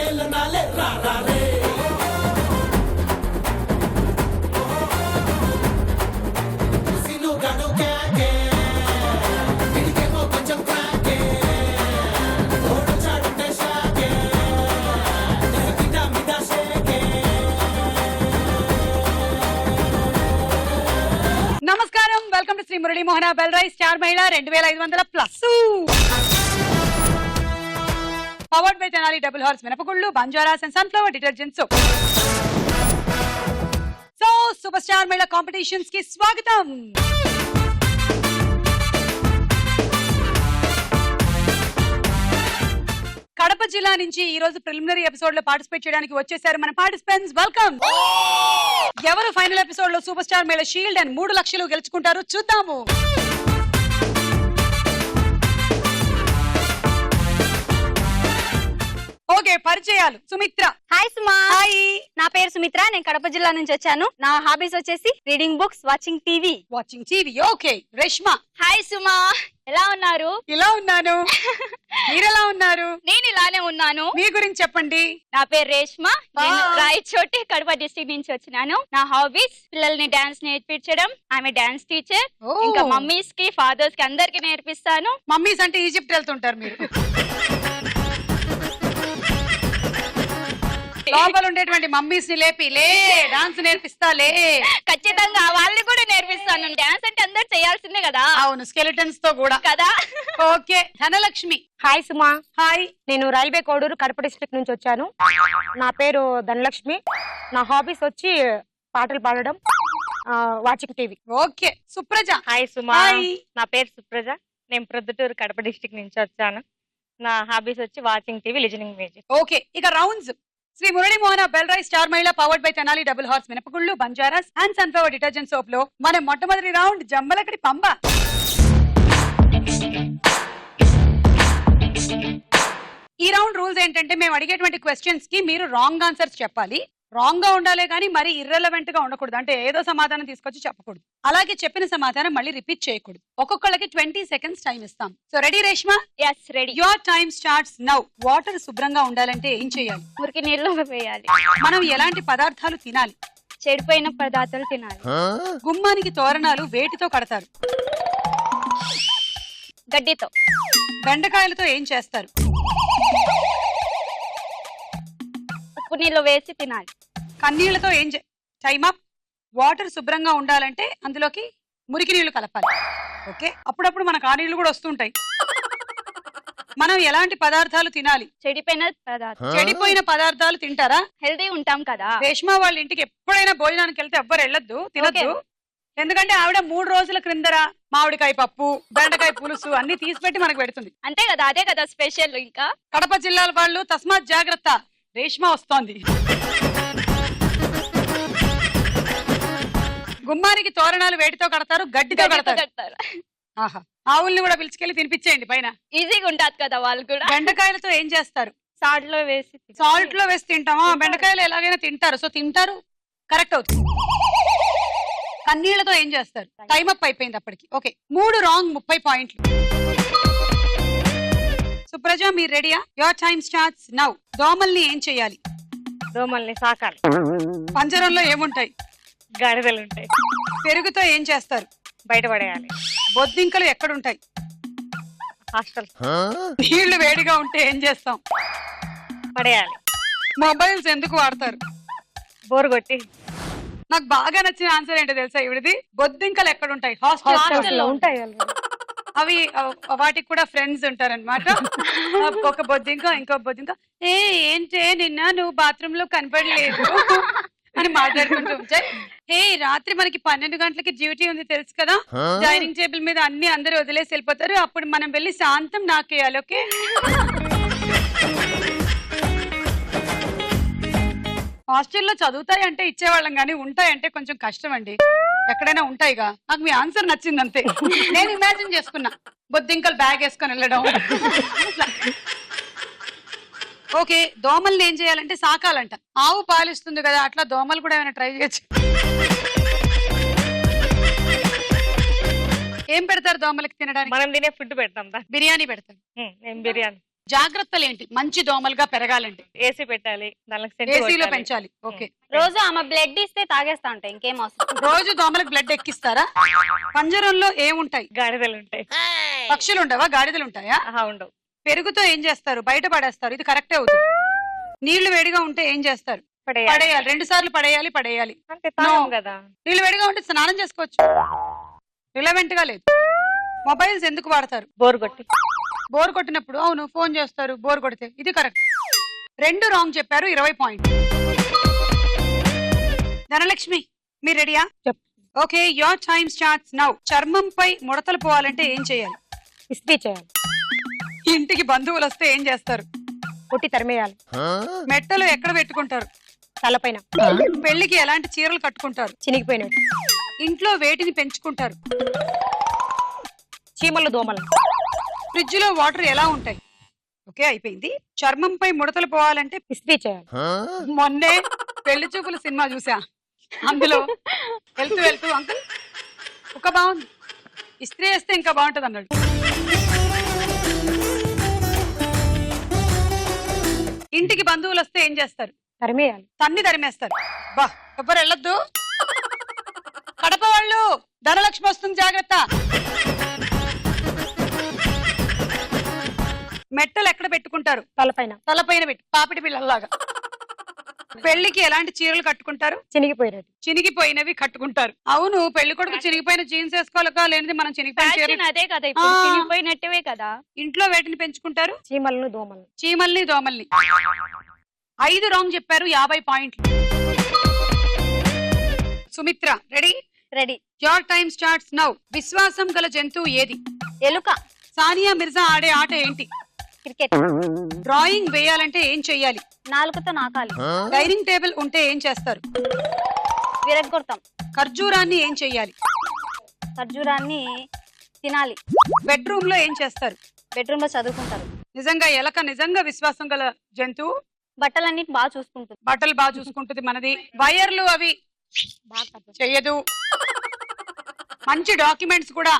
మేళనాలే రారే సిను గడు కేకే ఇడికేమో కొంచెం క్రాకే ఓడు చాడుంటే షాకే కిటా మిటా షేకే. నమస్కారం, welcome to Sri Murali Mohana bell rice star Mahila 2500+. Powered by Tenali double horse మినపగుళ్ళు, Banjaras and sunflower detergent soap. So super star Mahila competitions కి స్వాగతం. కడప జిల్లా నుంచి ఈ రోజు ప్రిలిమినరీ ఎపిసోడ్ లో పార్టిసిపేట్ చేయడానికి వచ్చేసారు మన పార్టిసిపెంట్స్. వెల్కమ్. ఎవరు ఫైనల్ ఎపిసోడ్ లో సూపర్ స్టార్ మహిళ షీల్డ్ అండ్ 3 లక్షలు గెలుచుకుంటారు చూద్దాము. ఓకే, పరిచయాలు. సుమిత్ర. హాయ్ సుమా. హాయ్. నా పేరు సుమిత్ర, నేను కడప జిల్లా నుంచి వచ్చాను. నా హాబీస్ వచ్చేసి reading books, watching TV. Watching TV. Okay. Reshma. Hi Suma, ఎలా ఉన్నారు? ఇలా ఉన్నాను. మీరెలా ఉన్నారు? నేను ఇలానే ఉన్నాను. మీ గురించి చెప్పండి. నా పేరు రేష్మ, నేను Bye. రాయచోటి కడప డిస్ట్రిక్ట్ నుంచి వచ్చినాను. నా హాబీస్ పిల్లల్ని డాన్స్ నేర్పించడం. ఆమె డాన్స్ టీచర్. Oh. ఇంకా మమ్మీస్ కి, ఫాదర్స్ కి అందరికి నేర్పిస్తాను. మమ్మీస్ అంటే ఈజిప్ట్ వెళ్తుంటారు మీరు. లోపల ఉండేటువంటి మమ్మీస్ ని లేపి లే డాన్స్ నేర్పిస్తాలే. ఖచ్చితంగా వాళ్ళని కూడా నేర్పిస్తాను. డాన్స్ అంటే అందరు చేయాల్సిందే కదా. అవును, స్కెలిటన్స్ తో కూడా కదా. Okay. Dhanalakshmi. Hi Suma. Hi. నేను రైల్వే కోడూరు కడప డిస్ట్రిక్ట్ నుంచి వచ్చాను. నా పేరు ధనలక్ష్మి. నా హాబీస్ వచ్చి పాటలు పాడడం, watching TV. Okay. Supraja. Hi Suma. Hi. నా పేరు సుప్రజ, నేను ప్రొద్దుటూరు కడప డిస్ట్రిక్ట్ నుంచి వచ్చాను. నా హాబీస్ వచ్చి watching TV, listening music. Okay. ఇక rounds. Shri Murali Mohana bell rice star మహిళ powered by Tenali double horse మినపగుళ్ళు, Banjaras and sunflower detergent soap లో మన మొట్టమొదటి రౌండ్ జమ్మలకడి పంబ. ఈ రౌండ్ రూల్స్ ఏంటంటే మేము అడిగేటువంటి క్వశ్చన్స్ కి మీరు రాంగ్ ఆన్సర్స్ చెప్పాలి. రాంగ్ గా ఉండాలే కానీ మరి ఇర్రెలవెంట్ గా ఉండకూడదు. అంటే ఏదో సమాధానం తీసుకొచ్చి చెప్పకూడదు. అలాగే చెప్పిన సమాధానం మళ్ళీ రిపీట్ చేయకూడదు. ఒక్కొక్కళ్ళకి 20 seconds టైం ఇస్తాం. So ready Reshma? Yes, ready. Your time starts now. Water శుభ్రంగా ఉండాలంటే ఏం చేయాలి? మురికి నీళ్ళు వేయాలి. మనం ఎలాంటి పదార్థాలు తినాలి? చెడిపోయిన పదార్థాలు తినాలి. గుమ్మానికి తోరణాలు వేటితో కడతారు? గడ్డితో. బెండకాయలతో ఏం చేస్తారు? ఉప్పు నీళ్ళు వేసి తినాలి. కన్నీళ్లతో ఏం టైమ్ అప్. వాటర్ శుభ్రంగా ఉండాలంటే అందులోకి మురికి నీళ్లు కలపాలి. ఓకే. అప్పుడప్పుడు మనకు ఆ నీళ్లు కూడా వస్తుంటాయి. మనం ఎలాంటి పదార్థాలు తినాలి? చెడిపోయిన పదార్థం. చెడిపోయిన పదార్థాలు తింటారా? హెల్దీ ఉంటాం కదా. రేష్మ వాళ్ళ ఇంటికి ఎప్పుడైనా భోజనానికి వెళ్తే ఎవ్వరు వెళ్ళొద్దు, తినొద్దు. ఎందుకంటే ఆవిడ 3 రోజుల క్రిందర మామిడికాయ పప్పు, బెండకాయ పులుసు అన్ని తీసిపెట్టి మనకు పెడుతుంది. అంతే కదా, అదే కదా స్పెషల్. ఇంకా కడప జిల్లాల వాళ్ళు తస్మాత్ జాగ్రత్త, రేష్మ వస్తోంది. గుమ్మానికి తోరణాలు వేటితో కడతారు? గడ్డితో కడతారు. ఆహా. ఆవుల్ని కూడా పిలుచుకెళ్ళి తినిపించేయండి పైన. ఈజీగా ఉంటది కదా వాళ్ళు కూడా. బెండకాయలతో ఏం చేస్తారు? సాల్ట్ లో వేసి. సాల్ట్ లో వేసి తింటామా? బెండకాయలు ఎలాగైనా తింటారు, సో తింటారు. కరెక్ట్ అవుతుంది. కన్నీళ్లతో ఏం చేస్తారు? టైం అప్ అయిపోయింది అప్పటికి. ఓకే. 3 రాంగ్, 30 పాయింట్లు. సుప్రజ మీరు రెడీయా? Your time starts now. దోమల్ని ఏం చేయాలి? దోమల్ని సాకాలి. పంజరంలో ఏముంటాయి? గాడిదలు ఉంటాయి. పెరుగుతో ఏం చేస్తారు? బయటపడేయాలి. బొద్దింకలు ఎక్కడుంటాయి? హాస్టల్. నీళ్లు వేడిగా ఉంటే ఏం చేస్తాం? పడేయాలి. మొబైల్స్ ఎందుకు వాడతారు? బోరు కొట్టి. నాకు బాగా నచ్చిన ఆన్సర్ ఏంటో తెలుసా ఇవిడిది? బొద్దింకలు ఎక్కడుంటాయి? హాస్టల్లో హాస్టల్. ఉంటాయి. అవి వాటికి కూడా ఫ్రెండ్స్ ఉంటారనమాట. ఒక బొద్దింక ఇంకో బొద్దింక ఏంటే నిన్న నువ్వు బాత్రూమ్ లో కనపడలేదు అని మాట్లాడుకుంటూ ఉంటాయి. రాత్రి మనకి 12 గంటలకి డ్యూటీ ఉంది తెలుసు కదా, డైనింగ్ టేబుల్ మీద అన్ని అందరూ వదిలేసి వెళ్ళిపోతారు, అప్పుడు మనం వెళ్ళి శాంతం నాకేయాలి. ఓకే. హాస్టల్లో చదువుతాయి అంటే ఇచ్చేవాళ్ళం కానీ ఉంటాయంటే కొంచెం కష్టం అండి. ఎక్కడైనా ఉంటాయిగా. నాకు మీ ఆన్సర్ నచ్చింది అంతే. నేను ఇమాజిన్ చేసుకున్నా బొద్దింకలు బ్యాగ్ వేసుకొని వెళ్ళడం. ఓకే. దోమల్ని ఏం చేయాలంటే సాకాలంట. ఆవు పాలిస్తుంది కదా, అట్లా దోమలు కూడా ఏమైనా ట్రై చేయొచ్చు. ఏం పెడతారు దోమలకి తినడానికి? మనం తినే ఫుడ్ పెడతాం. బిర్యానీ పెడతారు. నేను బిర్యానీ. జాగ్రత్తలు ఏంటి మంచి దోమలుగా పెరగాలంటే? ఏసీ పెట్టాలి, దానికి సెంటు ఏసీలో కొట్టాలి. పెంచాలి. ఓకే. రోజు ఆమె బ్లడ్ ఇస్తే తాగేస్తా ఉంటాయి, ఇంకేం అవసరం. రోజు దోమలకు బ్లడ్ ఎక్కిస్తారా? పంజరంలో ఏముంటాయి? గాడిదలు ఉంటాయి. పక్షులు ఉండవా? గాడిదలు ఉంటాయా? ఆహా, ఉండవు. పెరుగుతో ఏం చేస్తారు? బయట పడేస్తారు. ఇది కరెక్టే అవుతుంది. నీళ్లు వేడిగా ఉంటే ఏం చేస్తారు? పడేయాలి. పడేయాలి. 2 సార్లు పడేయాలి. అంటే తాగం No. కదా. నీళ్లు వేడిగా ఉంటే స్నానం చేసుకోవచ్చు. రిలవెంట్ గా లేదు. మొబైల్స్ ఎందుకు వాడతారు? బోర్ కొట్టి. బోర్ కొట్టినప్పుడు అవును ఫోన్ చేస్తారు. బోర్ కొడితే ఇది కరెక్ట్. 2 రాంగ్ చెప్పారు. 20 పాయింట్. ధనలక్ష్మి మీరు రెడీయా? చెప్పు. Okay, your time starts now. చర్మంపై ముడతలు పోవాలంటే ఏం చేయాలి? ఇస్త్రీ చేయాలి. ఇంటికి బంధువులు వస్తే ఏం చేస్తారు? కొట్టి తరిమేయాలి. మెట్టలు ఎక్కడ పెట్టుకుంటారు? తలపైన. పెళ్లికి ఎలాంటి చీరలు కట్టుకుంటారు? చినిగిపోయినట్టు. ఇంట్లో వేటిని పెంచుకుంటారు? చీమలు దోమలు. ఫ్రిడ్జ్ లో వాటర్ ఎలా ఉంటాయి? ఓకే అయిపోయింది. చర్మంపై ముడతలు పోవాలంటే ఇస్త్రీ చేయాలి. మొన్నే పెళ్లి చూపుల సినిమా చూసా. అందులో వెళ్తూ అంకుల్ ఒక బాగుంది, ఇస్త్రీ వేస్తే ఇంకా బాగుంటది అన్నాడు. ఇంటికి బంధువులు వస్తే ఏం చేస్తారు? తరిమేయాలి. తన్ని తరిమేస్తారు. బా ఎవ్వరు వెళ్ళొద్దు. కడప వాళ్ళు ధనలక్ష్మి వస్తుంది జాగ్రత్త. మెట్టలు ఎక్కడ పెట్టుకుంటారు? తలపైన. తలపైన పెట్టి పాపిడి పిల్లల్లాగా. పెళ్లికి ఎలాంటి చీరలు కట్టుకుంటారు? చినిగిపోయినట్టు. చినిగిపోయినవి కట్టుకుంటారు. అవును, పెళ్లి కొడుకు చినిగిపోయిన జీన్స్ వేసుకోవాలక, లేనిది మనం చినిగిపోయిన చీర. ఫ్యాషన్ అదే కదా, ఇప్పుడు ఆ. చినిగిపోయినట్టువే కదా. ఇంట్లో వేటిని పెంచుకుంటారు? చీమలను దోమలను. చీమల్ని దోమల్ని. 5 రాంగ్ చెప్పారు. 50 పాయింట్లు. Sumitra ready? Ready. Your time starts now. విశ్వాసం గల జంతువు ఏది? ఎలుక. సానియా మిర్జా ఆడే ఆట ఏంటి? క్రికెట్. డ్రాయింగ్ వేయాలంటే ఏం చెయ్యాలి? నాలుగుతో నాకాలి. డైనింగ్ టేబుల్ ఉంటే ఏం చేస్తారు? విరగొడతాం. ఖర్జూరాన్ని ఏం చెయ్యాలి? ఖర్జూరాన్ని తినాలి. బెడ్రూమ్ లో ఏం చేస్తారు? బెడ్రూమ్ లో చదువుకుంటారు. నిజంగా ఎలక నిజంగా విశ్వాసం గల జంతువు. బట్టలన్నీ బాగా చూసుకుంటుంది. బట్టలు బాగా చూసుకుంటుంది మనది. వైర్లు అవి చెయ్యదు. మంచి డాక్యుమెంట్స్ కూడా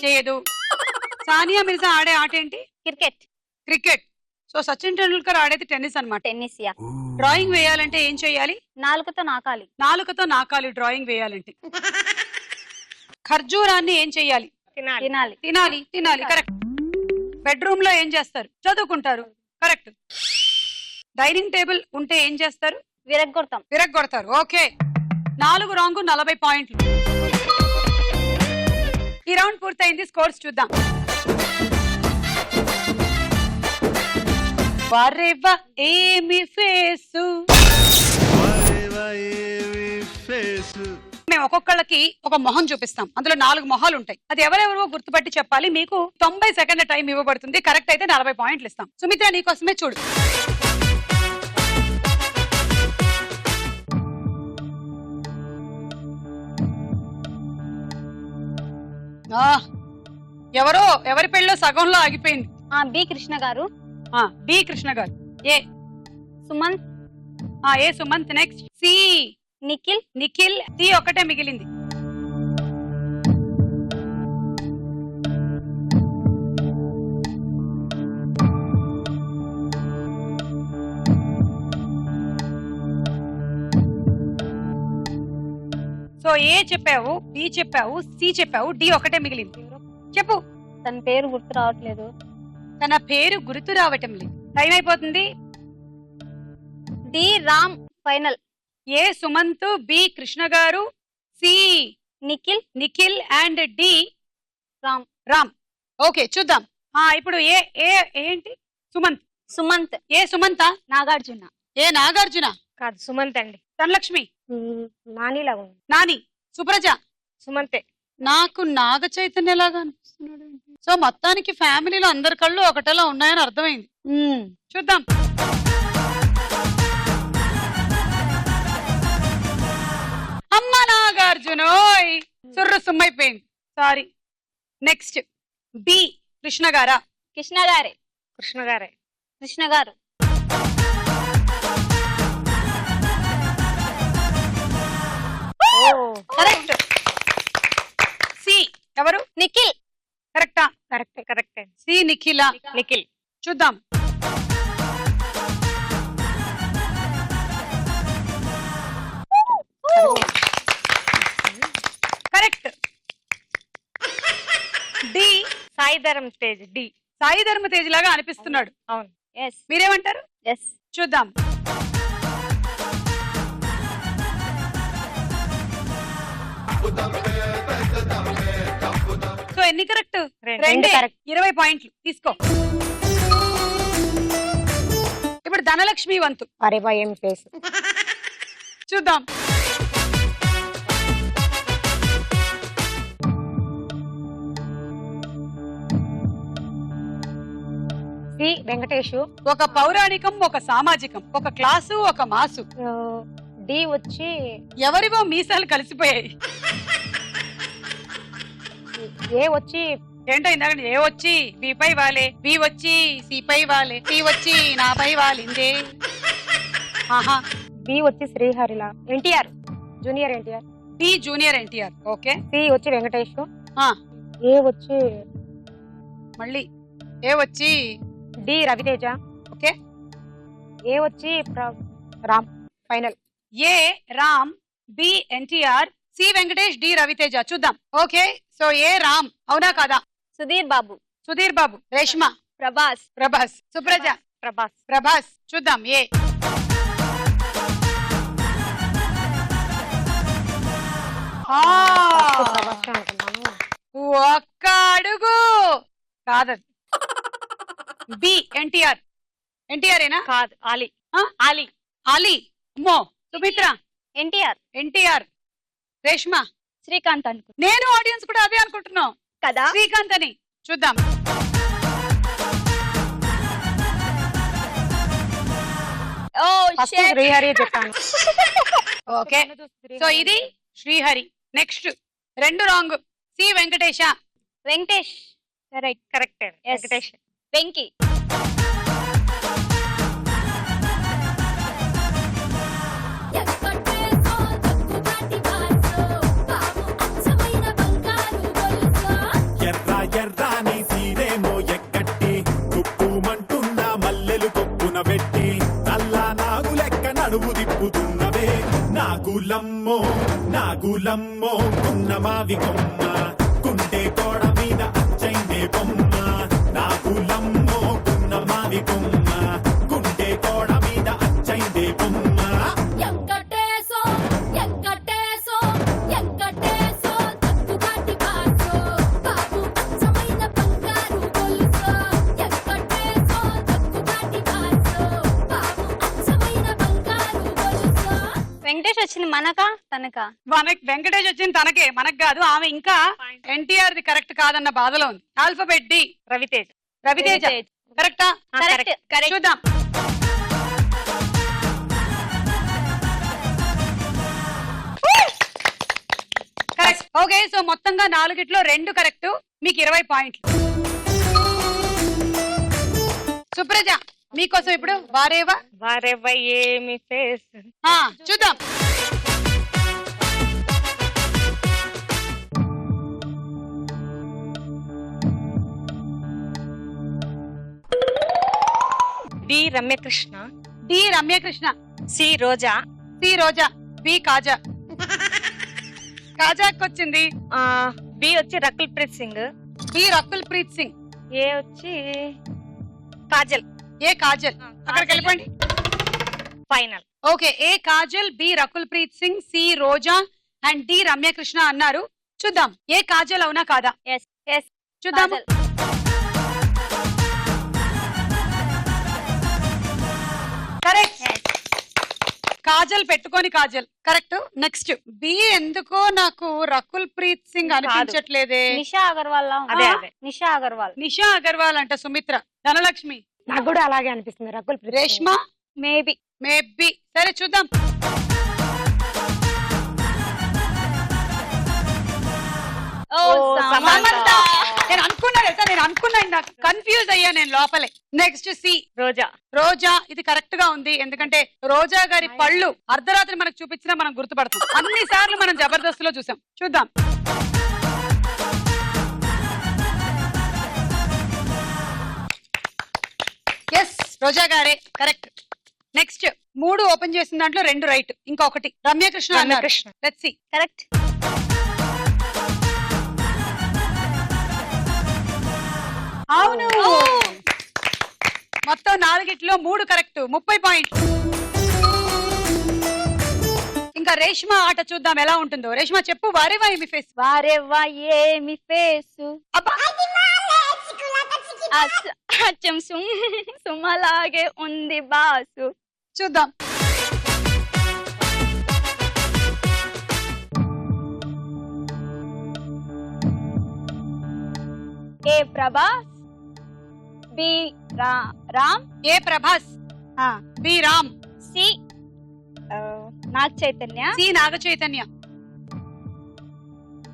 చేయదు. సానియా మిర్జా ఆడే ఆట ఏంటి? Cricket. Cricket. So Sachin Tendulkar ఆడేది టెన్నిస్ అన్నమాట. టెన్నిస్. యా. డ్రాయింగ్ వేయాలంటే ఏం చేయాలి? నాలుగుతో నాకాలి. నాలుకతో నాకాలి డ్రాయింగ్ వేయాలంటే. ఖర్జూరాన్ని ఏం చెయ్యాలి? తినాలి. తినాలి. తినాలి. తినాలి కరెక్ట్. బెడ్రూమ్ లో ఏం చేస్తారు? చదువుకుంటారు. కరెక్ట్. డైనింగ్ టేబుల్ ఉంటే ఏం చేస్తారు? విరగొడతాం. విరగ్గొడతారు. ఓకే. 4 రాంగ్ 40 పాయింట్లు. ఈ రౌండ్ పూర్తయింది. స్కోర్స్ చూద్దాం. వారేవా ఏమి ఫేసు. మేము ఒక్కొక్కళ్ళకి ఒక మొహం చూపిస్తాం. అందులో 4 మొహాలు ఉంటాయి. అది ఎవరెవరో గుర్తుపట్టి చెప్పాలి. మీకు 90 సెకండ్ల టైం ఇవ్వబడుతుంది. కరెక్ట్ అయితే 40 పాయింట్లు ఇస్తాం. సుమిత్ర నీకోసమే చూడు. ఎవరి పెళ్ళో సగంలో ఆగిపోయింది. బి కృష్ణ గారు. బి కృష్ణ గారు. A Sumanth. A Sumanth. Next C Nikhil. Nikhil. C ఒకటే మిగిలింది. సో ఏ చెప్పావు, బి చెప్పావు, సి చెప్పావు, డి ఒకటే మిగిలింది. చెప్పు. తన పేరు గుర్తు రావట్లేదు. తన పేరు గుర్తు రావటం లేదు. టైం అయిపోతుంది. D Ram. Final. A Sumanth, B Krishna గారు, C Nikhil. Nikhil and D Ram. Ram. Okay చూద్దాం. ఇప్పుడు ఏ ఏ ఏంటి? సుమంత్. సుమంత్. ఏ సుమంత? నాగార్జున. ఏ నాగార్జున? కాదు, సుమంత్ అండి. ధనలక్ష్మి. నానిలాగా ఉంది. నాని. సుప్రజ. సుమంతే. నాకు నాగ చైతన్యలాగా అనిపిస్తున్నాడు. సో మొత్తానికి ఫ్యామిలీలో అందరి కళ్ళు ఒకటేలా ఉన్నాయని అర్థమైంది. చూద్దాం. అమ్మ నాగార్జునోయ్. సుర్రు సుమ్మైపోయింది. సారీ. నెక్స్ట్ బి కృష్ణ గారా? కృష్ణ గారే. కృష్ణ గారే. కృష్ణ గారు. కరెక్ట్. సి ఎవరు? నిఖిల్. కరెక్టా? కరెక్టే. కరెక్టే. సి నిఖిల. నిఖిల్. చూద్దాం. Correct. D. Sai Dharam Tej D. Sai Dharma Tej లాగా అనిపిస్తున్నాడు. అవును. ఎస్ మీరేమంటారు? ఎస్ చూద్దాం. సో ఎన్ని కరెక్ట్? రెండు correct. 20 పాయింట్లు తీసుకో. ఇప్పుడు ధనలక్ష్మి వంతు. అరే బా ఏం ఫేస్. చూద్దాం. సి వెంకటేషు. ఒక పౌరాణికం, ఒక సామాజికం, ఒక క్లాసు, ఒక మాసు. డి వచ్చి ఎవరివో మీసాలు కలిసిపోయాయి. ఏ వచ్చి ఏంటో ఇందాక ఏ వచ్చి బి పై వాలే, బి వచ్చి సి పై వాలే, సి వచ్చి నాపై వాలిందే. ఆహా. బి వచ్చి శ్రీహరిలా. NTR junior NTR. D junior NTR. Okay. C వచ్చి వెంకటేష్. ఆ, ఏ వచ్చి మళ్ళీ ఏ వచ్చి డి రవితేజ. ఓకే. ఏ వచ్చి రామ్. ఫైనల్. ఏ Ram, B NTR, C Venkatesh, D Raviteja. చూద్దాం. ఓకే. సో ఏ రామ్ అవునా కాదా? సుధీర్ బాబు, సుధీర్ బాబు, రేష్మ, ప్రభాస్, ప్రభాస్, సుప్రజ, ప్రభాస్. ప్రభాస్. చూద్దాం. ఏ ఆ, ప్రభాస్ అనుకున్నాను. ఒక్క అడుగు కాదది. బి ఎన్టీఆర్. ఎన్టీఆర్ ఏనా? కాదు ఆలీ. ఆ? ఆలీ. అలీ. అమ్మో. సుమిత్ర. ఎన్టీఆర్, ఎన్టీఆర్. రేష్మ. శ్రీకాంత్ అనుకో నేను ఆడియన్స్ కూడా అదే అనుకుంటున్నాం కదా. శ్రీకాంత్ అని. చూద్దాం. ఓ ఫస్ట్ షిట్. శ్రీహరి చెప్పాను. ఓకే. సో ఇది Srihari. Next 2 wrong. C Venkatesha. Venkatesh right. Correct. Yes. Venkatesh. Venky, ఎర్ర ఎర్రాని సీరేమో ఎక్కట్టి కుప్పుమంటున్న మల్లెలు కొప్పున పెట్టి నల్లా నాగు లెక్క నడువు తిప్పుతున్నవే నాగులమ్మో నాగులమ్మో కున్న మావి కొమ్మ కుంటే కోడ మీద అచ్చైందే బొమ్మ నాగులమ్మో కున్న మావి కొమ్మ కుంటే కోడ మీద అచ్చైందే బొమ్మ ఎంకటేశో ఎంకటేశో ఎంకటేశో తక్కుగాటి బాసో బాబు అచ్చమైన బంగారు గొలుసో ఎంకటేశో తక్కుగాటి బాసో బాబు అచ్చమైన బంగారు గొలుసో. వెంకటేష్ వచ్చింది మనకా తనకా? మనకి వెంకటేష్ వచ్చింది తనకే, మనకు కాదు. ఆమె ఇంకా ఎన్టీఆర్ ది కరెక్ట్ కాదన్న బాధలో ఉంది. Alphabet D. రవితేజ్. రవితేజ. కరెక్టా? Correct correct. చూద్దాం. కరెక్ట్. ఓకే. సో మొత్తంగా 4గిట్లో 2 కరెక్ట్. మీకు 20 పాయింట్లు. సుప్రజ మీకోసం ఇప్పుడు వారేవా. వారెవ్వ ఏమి ఫేస్. చూద్దాం. D Ramyakrishna. D Ramyakrishna. C రోజా. సి రోజా. బి కాజా. కాజాకి వచ్చింది. బి వచ్చి రకుల్ ప్రీత్ సింగ్. బి రకుల్ ప్రీత్ సింగ్. ఏ వచ్చి కాజల్. ఏ కాజల్. అక్కడికి వెళ్ళిపోండి. Final. Okay. A Kajal, B Rakul Preet Singh, C Roja and D Ramyakrishna అన్నారు. చూద్దాం. ఏ కాజల్ అవునా కాదా? Yes yes. చూద్దాం. కరెక్ట్. కాజల్ పెట్టుకొని కాజల్. కరెక్ట్. Next B. ఎందుకో నాకు రకుల్ ప్రీత్ సింగ్ అనిపించట్లేదే. నిషా అగర్వాల్. అదే అదే. నిషా అగర్వాల్. నిషా అగర్వాల్ అంట. సుమిత్ర. ధనలక్ష్మి. నాకు కూడా అలాగే అనిపిస్తుంది. రకుల్ ప్రీత్ సింగ్. రేష్మ. మేబీ. మేబీ. సరే చూద్దాం. ఓ సమంత. నేను అనుకున్నా తెలుసా, నేను అనుకున్నా నాకు కన్ఫ్యూజ్ అయ్యా నేను లోపలే. Next C. రోజా. రోజా. ఇది కరెక్ట్ గా ఉంది. ఎందుకంటే రోజా గారి పళ్ళు అర్ధరాత్రి మనకు చూపించినా మనం గుర్తుపడతాం. అన్ని సార్లు మనం జబర్దస్త్ లో చూసాం. చూద్దాం. రోజా గారే కరెక్ట్. నెక్స్ట్ 3 ఓపెన్ చేసిన దాంట్లో 2 రైట్, ఇంకొకటి రమ్యకృష్ణ అన్నారు. రమ్యకృష్ణ. Let's see. కరెక్ట్. అవును, మొత్తం 4ట్లో 3 కరెక్ట్, 30 పాయింట్. ఇంకా రేష్మ ఆట చూద్దాం ఎలా ఉంటుందో. రేష్మ చెప్పు. వారేవా ఏమి ఫేస్. వారెవ్వా ఏమి ఫేసు, అబ్బా అచ్చం సుమలాగే ఉంది బాసు. చూద్దాం. A Prabhas, B Ram, A Prabhas, B Ram, C Nag Chaitanya, C Naga Chaitanya,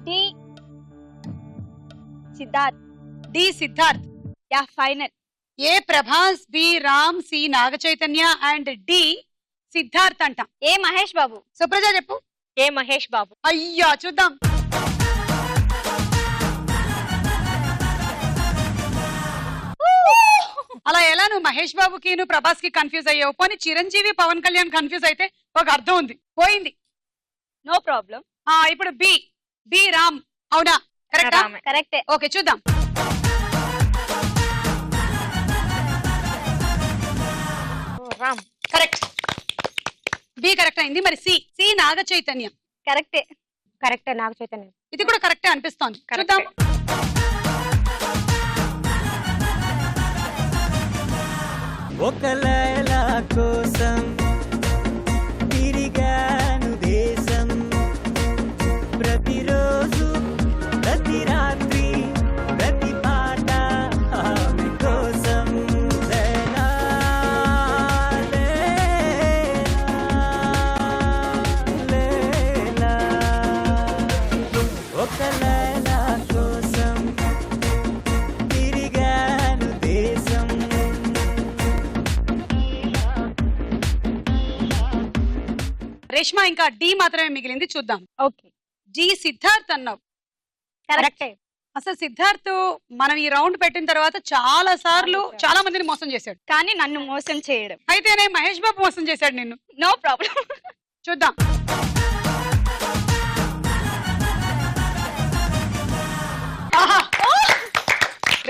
D Siddharth, D Siddharth. Yeah final. A Prabhas, B Ram, C Naga Chaitanya and D Siddharth అంట. ఏ మహేష్ బాబు. సుప్రజ చెప్పు. ఏ మహేష్ బాబు. అయ్యా చూద్దాం. అలా ఎలా నువ్వు మహేష్ బాబుకి నువ్వు ప్రభాస్ కి కన్ఫ్యూజ్ అయ్యావు? పోనీ చిరంజీవి పవన్ కళ్యాణ్ కన్ఫ్యూజ్ అయితే ఒక అర్థం ఉంది. పోయింది. No problem. ఇప్పుడు బి రామ్ అవునా? కరెక్టా? రామే. కరెక్టే. ఓకే చూద్దాం. రామ్. కరెక్ట్. బి కరెక్ట్ అయింది. మరి సి నాగ చైతన్య. కరెక్టే. కరెక్టే, నాగ చైతన్య. ఇది కూడా కరెక్టే అనిపిస్తోంది. కరెక్టే. చూద్దాం. ఒక లైలా కోసం తిరిగాను దేశం, ప్రతిరోజు ప్రతి రాత్రి ప్రతి పాట ఆమె కోసం. లైలా, లైలా, ఒక లైలా కోసం తిరిగాను దేశం. రేష్మ ఇంకా డి మాత్రమే మిగిలింది. చూద్దాం. ఓకే. డి సిద్ధార్థ్ అన్నావు. కరెక్టే. అసలు సిద్ధార్థ్ మనం ఈ రౌండ్ పెట్టిన తర్వాత చాలా సార్లు చాలా మందిని మోసం చేశాడు. కానీ నన్ను మోసం చేయడం. అయితేనే మహేష్ బాబు మోసం చేశాడు నిన్ను. No problem. చూద్దాం. ఆహా!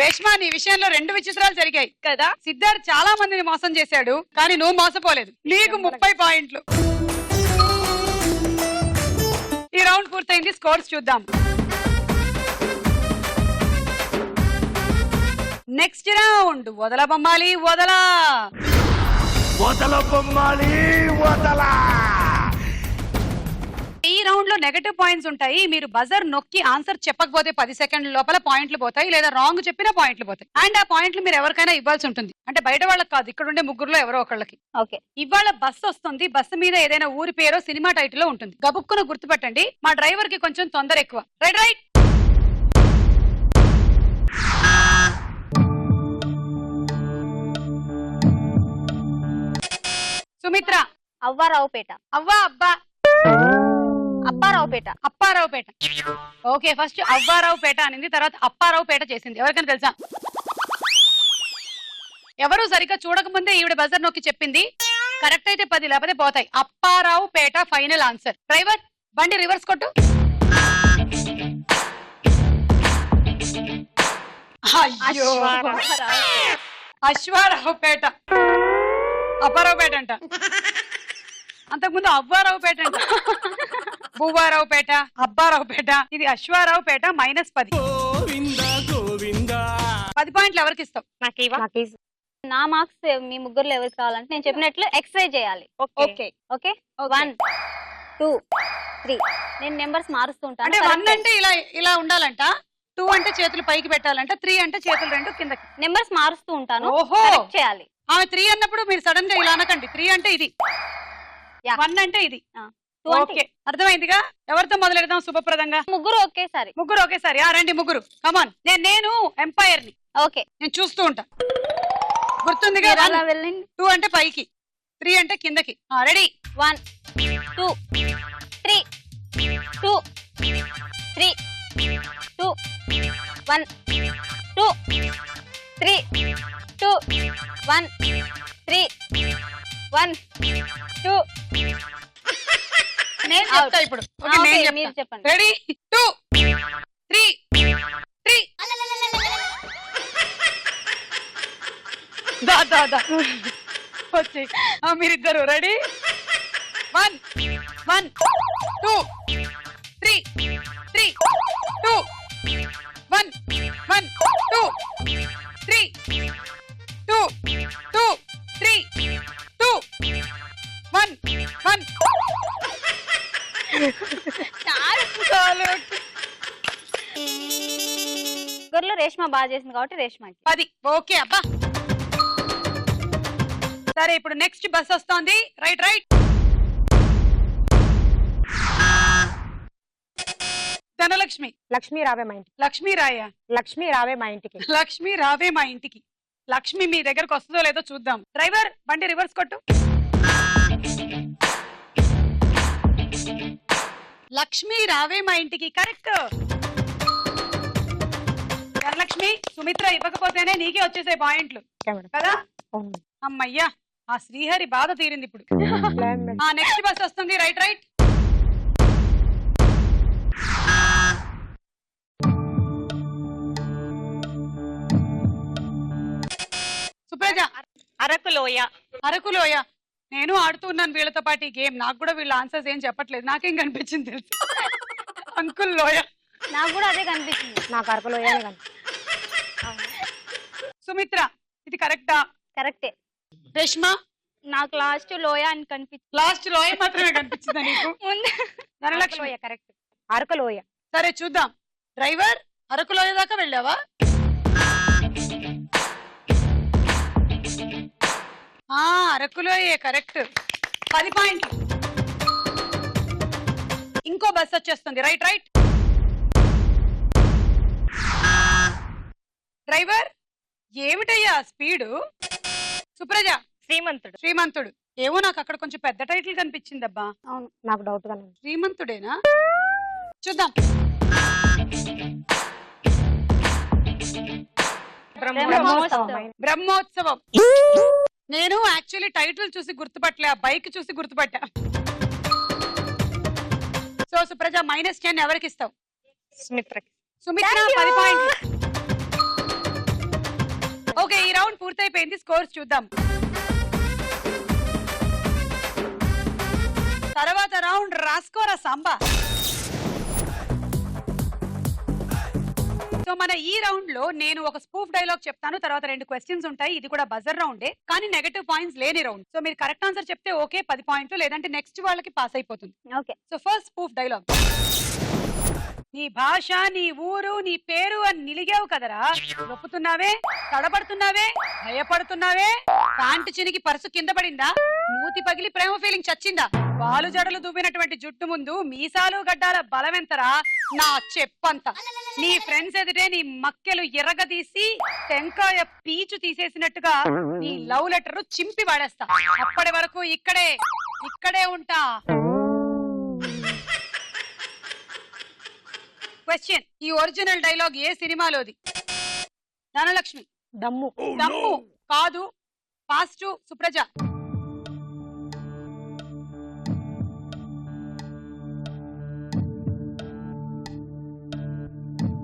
రేష్మ నీ విషయంలో 2 విచిత్రాలు జరిగాయి కదా. సిద్ధార్థ్ చాలా మందిని మోసం చేశాడు, కానీ నువ్వు మోసపోలేదు. నీకు 30 పాయింట్లు. ఈ రౌండ్ పూర్తయింది. స్కోర్స్ చూద్దాం. నెక్స్ట్ రౌండ్ వదల బొమ్మాలి వదలా. వదల బొమ్మాలి వదలా. ఈ రౌండ్ లో నెగటివ్ పాయింట్స్ ఉంటాయి. మీరు బజర్ నొక్కి ఆన్సర్ చెప్పకపోతే 10 సెకండ్ల లోపల పాయింట్లు పోతాయి, లేదా రాంగ్ చెప్పినా పాయింట్లు పోతాయి. అండ్ ఆ పాయింట్లు మీరు ఎవరికైనా ఇవ్వాల్సి ఉంటుంది. అంటే బయట వాళ్ళకి కాదు, ఇక్కడ ఉండే ముగ్గురులో ఎవరో ఒకళ్ళకి. ఓకే. ఇవాళ బస్సు వస్తుంది. బస్సు మీద ఏదైనా ఊరి పేరో సినిమా టైటిల్ ఉంటుంది. గబుక్కున గుర్తుపెట్టండి. మా డ్రైవర్ కి కొంచెం తొందర ఎక్కువ. Right right. సుమిత్ర. అవ్వారావుపేట. అవ్వా అబ్బా. అప్పారావుపేట. అప్పారావుపేట. ఓకే, ఫస్ట్ అవ్వారావుపేట అనింది, తర్వాత అప్పారావుపేట చేసింది. ఎవరికైనా తెలుసా? ఎవరు సరిగ్గా చూడకముందే ఈవిడ బజర్ నొక్కి చెప్పింది. కరెక్ట్ అయితే 10, లేకపోతే పోతాయి. Apparaopeta final answer. డ్రైవర్ బండి రివర్స్ కొట్టు. అయ్యో, అశ్వారావుపేట. అప్పారావుపేట అంట. అంతకుముందు అవ్వారావుపేట అంట. భూవారావుపేట, అబ్బారావుపేట. ఇది అశ్వారావుపేట. -10. గోవిందా గోవిందా. 10 పాయింట్లు ఎవరికి ఇస్తావు? నాకు ఇవా. నాకు నా మార్క్స్ మీ ముగ్గురులో ఎవరికి కావాలంటే నేను చెప్పినట్లు ఎక్సర్సైజ్ చేయాలి. ఓకే. ఓకే. 1 2 3. నేను నెంబర్స్ మారుస్తూ ఉంటాను. అంటే 1 అంటే ఇలా ఇలా ఉండాలంట, 2 అంటే చేతులు పైకి పెట్టాలంట, 3 అంటే చేతులు 2 కిందకి. నెంబర్స్ మారుస్తూ ఉంటాను. ఓహో. కరెక్ట్ చేయాలి. ఆమె 3 అన్నప్పుడు మీరు సడన్ గా ఇలా అనకండి. 3 అంటే ఇది, Yeah. 1 అంటే ఇది. 2 అంటే ఓకే, అర్థమైందిగా. ఎవరితో మొదలెడదాం శుభప్రదంగా? ముగ్గురు ఒకేసారి. ముగ్గురు ఒకేసారి. రండి ముగ్గురు. కమాన్. నేను ఎంపైర్ ని. ఓకే. నేను చూస్తూ ఉంటా. గుర్తుందిగా? మీరు అలా 1 వెళ్ళండి. 2 అంటే పైకి, 3 అంటే కిందకి. రెడీ? 1 2 3 2 3 2 1 2 3 2 1 3 1 2 నేను చెప్తా ఇప్పుడు. ఓకే, ఓకే, నేను మీరు చెప్తా. చెప్పండి. రెడీ 2 3 3 దా దా దా వచ్చి మీరిద్దరు రెడీ 1 1 2 3 3 2 1 1 2 3 2 2 3 2 1 1 చాలు గొర్రెలో రేష్మ బాగా చేసింది కాబట్టి రేష్మకి 10. ఓకే అబ్బా. సరే ఇప్పుడు నెక్స్ట్ బస్ వస్తోంది. Right right. ధనలక్ష్మి. లక్ష్మి రావే మా ఇంటికి. లక్ష్మీ రాయ. లక్ష్మి రావే మా ఇంటికి. లక్ష్మి రావే మా ఇంటికి. లక్ష్మి మీ దగ్గరకు వస్తుందో లేదో చూద్దాం. డ్రైవర్ బండి రివర్స్ కొట్టు. లక్ష్మి రావే మా ఇంటికి కరెక్ట్. ధనలక్ష్మి సుమిత్ర ఇవ్వకపోతేనే నీకే వచ్చేసే పాయింట్లు ఓకే మేడం. కదా. అవును. అమ్మయ్యా ఆ శ్రీహరి బాధ తీరింది ఇప్పుడు. లేదు మేడం. ఆ నెక్స్ట్ బస్ వస్తుంది. Right right. సుప్రజ. అరకు లోయ. అరకులోయ. నేను ఆడుతూ ఉన్నాను వీళ్ళతో పాటు ఈ గేమ్. నాకు కూడా వీళ్ళ ఆన్సర్స్ ఏం చెప్పట్లేదు. నాకేం కనిపించింది తెలుసు. అంకుల్ లోయ. నాకు కూడా అదే కనిపించింది. నాకు అరకులో ఏమీ కాదు. సుమిత్ర ఇది కరెక్టా? కరెక్టే. రేష్మ నాకు లాస్ట్ లోయ అని కనిపించింది. లాస్ట్ లోయ మాత్రమే కనిపించిందా నీకు? ముందు ధనలక్ష్మి కరెక్ట్. అరకులోయ. సరే చూద్దాం. డ్రైవర్ అరకులోయ దాకా వెళ్ళావా? అరకులోయే కరెక్ట్. 10 పాయింట్లు. ఇంకో బస్ వచ్చేస్తుంది. Right right. డ్రైవర్ ఏమిటయ్యా స్పీడు? సుప్రజ. శ్రీమంతుడు. శ్రీమంతుడు. ఏమో నాకు అక్కడ కొంచెం పెద్ద టైటిల్ కనిపించిందబ్బా. అవును, నాకు డౌట్ గా ఉంది. శ్రీమంతుడేనా? చూద్దాం. బ్రహ్మోత్సవం. బ్రహ్మోత్సవం. నేను యాక్చువల్లీ టైటిల్ చూసి గుర్తుపట్టలే, ఆ బైక్ చూసి గుర్తుపట్టా. సో సుప్రజ -10 ఎవరికి ఇస్తావు? సుమిత్రకి. సుమిత్ర 10 పాయింట్లు. ఓకే ఈ రౌండ్ పూర్తయిపోయింది. స్కోర్స్ చూద్దాం. తర్వాత రౌండ్ రాసుకోరా సాంబా. సో మన ఈ రౌండ్ లో నేను ఒక స్పూఫ్ డైలాగ్ చెప్తాను, తర్వాత 2 క్వశ్చన్స్ ఉంటాయి. ఇది కూడా బజర్ రౌండే, కానీ నెగటివ్ పాయింట్స్ లేని రౌండ్. సో మీరు కరెక్ట్ ఆన్సర్ చెప్తే ఓకే 10 పాయింట్లు, లేదంటే నెక్స్ట్ వాళ్ళకి పాస్ అయిపోతుంది. Okay. So first spoof dialogue. నీ భాష, నీ ఊరు, నీ పేరు అని నిలిగావు కదరా. నొప్పుతున్నావే, తడబడుతున్నావే, భయపడుతున్నావే. ప్యాంటు చినిగి పర్సు కింద పడిందా? మూతి పగిలి ప్రేమ ఫీలింగ్ చచ్చిందా? బాలు జడలు దూబినటువంటి జుట్టు ముందు మీసాలు గడ్డాల బలమెంతరా నా చెప్పంత. నీ ఫ్రెండ్స్ ఎదుటే నీ మక్కెలు ఎర్రగదీసి టెంకాయ పీచు తీసేసినట్టుగా నీ లవ్ లెటర్ చింపి వాడేస్తా. అప్పటి వరకు ఇక్కడే ఉంటా. క్వశ్చన్. ఈ ఒరిజినల్ డైలాగ్ ఏ సినిమాలోది? ధనలక్ష్మి. దమ్ము. దమ్ము కాదు. Fast Supraja.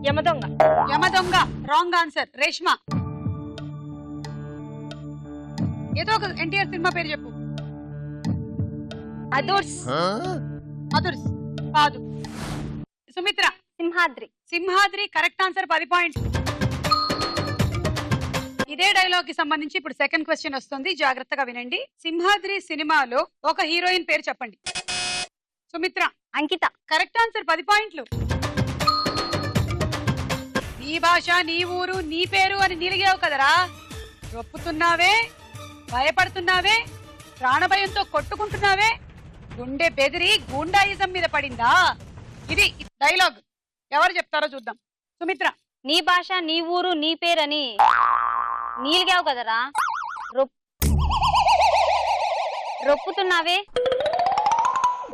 Yamadonga. Yamadonga wrong answer. Reshma. ఏదో ఒక ఎన్టీఆర్ సినిమా పేరు చెప్పు. అదూర్స్. అదుర్స్ కాదు. Sumitra. Simhadri. Simhadri correct answer. 10 points. ఇదే డైలాగ్ కి సంబంధించి ఇప్పుడు సెకండ్ క్వశ్చన్ వస్తుంది, జాగ్రత్తగా వినండి. సింహాద్రి సినిమాలో ఒక హీరోయిన్ పేరు చెప్పండి. సుమిత్ర. అంకిత. Correct answer. 10 పాయింట్లు. నీ భాష, నీ ఊరు, నీ పేరు అని నిలిగావు కదరా. రొప్పుతున్నావే, భయపడుతున్నావే, ప్రాణభయంతో కొట్టుకుంటున్నావే, గుండె బెదిరి గూండాయిజం మీద పడిందా? ఇది డైలాగ్. ఎవరు చెప్తారో చూద్దాం. సుమిత్ర. నీ భాష, నీ ఊరు, నీ పేరని నీలిగావు కదరా. రొప్పుతున్నావే,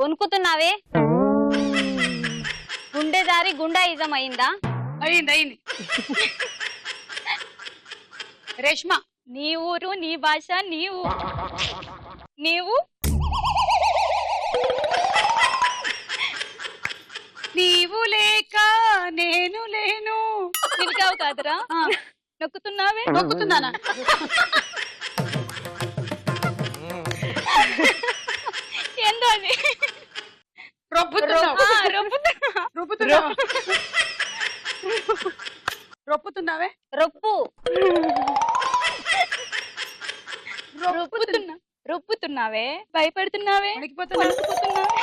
వణుకుతున్నావే, గుండె జారి గుండాయిజం అయిందా? అయింది. రేష్మ. నీ ఊరు నీ భాష నీవు నీవు లేక నేను లేను. నిలికావు కాదురా ఆ, నొక్కుతున్నావే నొక్కుతున్నానా? ఏందో అది రొప్పుతున్నావు. ఆ, రొప్పుతున్నా. రొప్పుతున్నావు. రొప్పుతున్నావే. రొప్పు రొప్పుతున్నా. రొప్పుతున్నావే భయపడుతున్నావే వణికిపోతున్నా. వణుకుతున్నావే.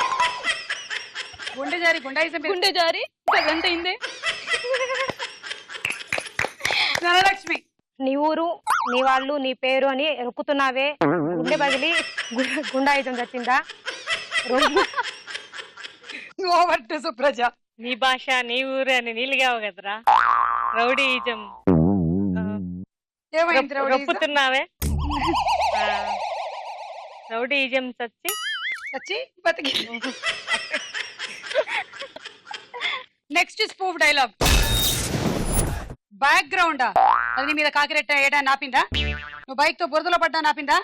గుండె జారి గుండాయిసం మీద. గుండె జారి గల్లంత అయిందే. ధనలక్ష్మి. నీ ఊరు నీ వాళ్ళు నీ పేరు అని రొక్కుతున్నావే, గుండె బదిలి గుండాయిజం చచ్చిందా? Over to Supraja. నీ భాష నీ ఊరు అని నీలిగావు కదరా రౌడీజం ఏమైంది రౌడీజం? రొప్పుతున్నావే ఆ, రౌడీజం చచ్చి వచ్చి బతికి. Next spoof dialogue. బ్యాక్గ్రౌండా అది నీ మీద కాకిరెట్ట ఏడా నాపిందా? నువ్వు బైక్ తో బురదలో పడ్డా నాపిందా?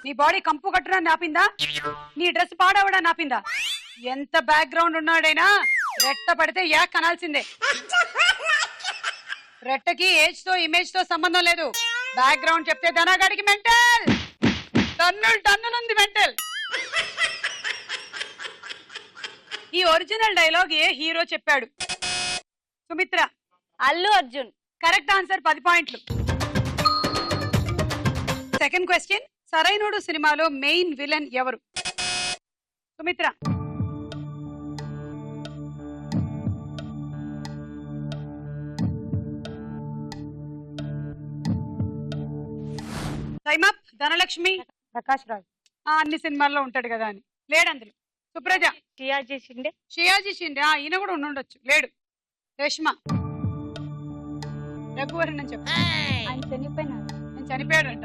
నీ బాడీ కంపు కట్టడా నాపిందా? నీ డ్రెస్ పాడవడా నాపిందా? ఎంత బ్యాక్గ్రౌండ్ ఉన్నాడైనా రెట్ట పడితే యాక్ అనాల్సిందే. రెట్టకి ఏజ్ తో ఇమేజ్ తో సంబంధం లేదు. బ్యాక్గ్రౌండ్ చెప్తే ధనాగాడికి మెంటల్, టన్నులుంది మెంటల్. ఈ ఒరిజినల్ డైలాగ్ ఏ హీరో చెప్పాడు? సుమిత్ర. అల్లు అర్జున్. కరెక్ట్ ఆన్సర్, 10 పాయింట్లు. Second question. సరైనోడు సినిమాలో మెయిన్ విలన్ ఎవరు? సుమిత్ర. Time up. ధనలక్ష్మి. ప్రకాష్ రాజ్. అన్ని సినిమాల్లో ఉంటాడు కదా అని. లేడు అందులో. సుప్రజ. షియాజీ షిండే. షియాజీ షిండే. ఈయన కూడా ఉండుండొచ్చు. లేడు. రేష్మ. రఘువరన్ అని చెప్పు. ఆయన చనిపోయినా నేను చనిపోయాడంట.